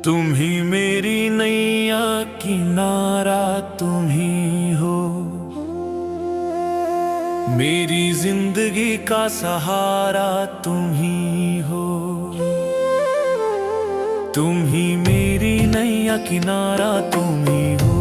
तुम ही मेरी नैया किनारा तुम ही हो, मेरी जिंदगी का सहारा तुम ही हो। तुम ही मेरी नैया किनारा तुम ही हो।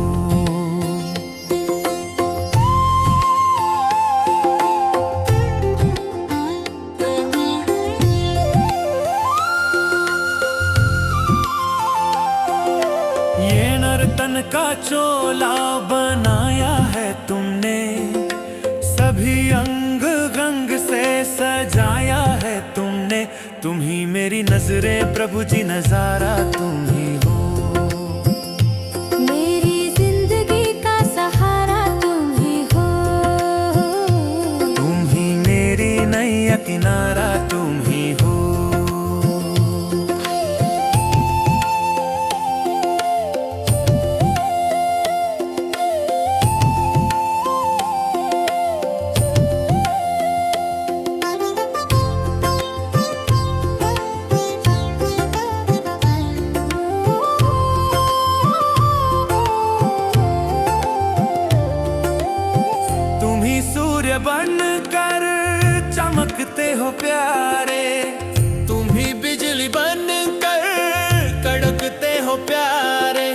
ये नर्तन का चोला बनाया है तुमने, सभी अंग रंग से सजाया है तुमने। तुम ही मेरी नजरें प्रभु जी, नजारा तुम ही हो। मेरी जिंदगी का सहारा तुम ही हो। तुम ही मेरी नैया किनारा तुम ही हो। सूर्य बनकर चमकते हो प्यारे, तुम ही बिजली बनकर कड़कते हो प्यारे।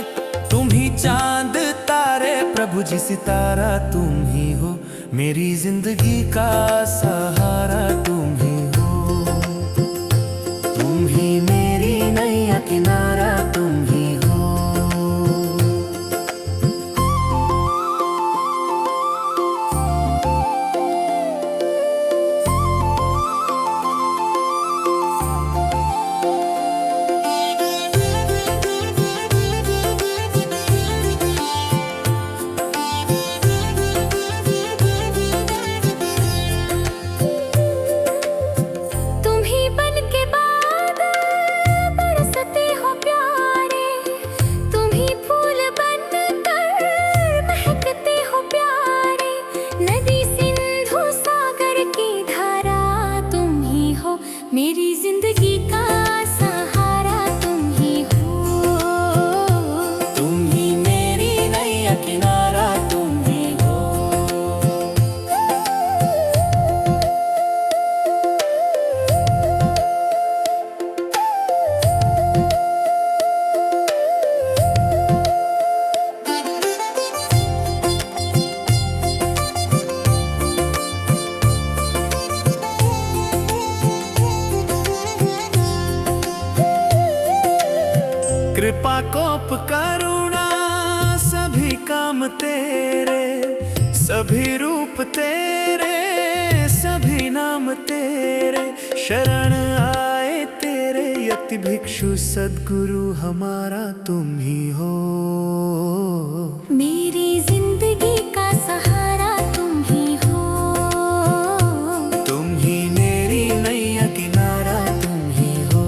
तुम ही चांद तारे प्रभु जी, सितारा तुम ही हो। मेरी जिंदगी का सहारा तुम ही हो। तुम ही मेरी नैया किनारा तुम ही हो। मेरी जिंदगी का सहारा तुम ही हो। तुम ही मेरी नैया किनारा तुम ही हो। कृपा कोप करुणा सभी काम तेरे, सभी रूप तेरे, सभी नाम तेरे। शरण आए तेरे यति भिक्षु सद्गुरु, हमारा तुम ही हो। मेरी जिंदगी का सहारा तुम ही हो। तुम ही मेरी नैया किनारा तुम ही हो।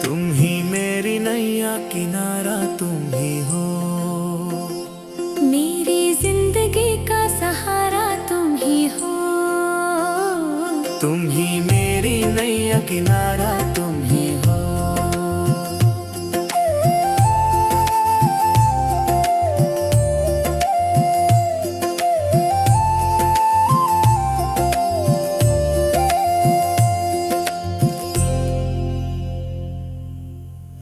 तुम ही मेरी नैया किनारा तुम ही हो। मेरी जिंदगी का सहारा तुम ही हो। तुम ही मेरी नैया किनारा तुम ही हो।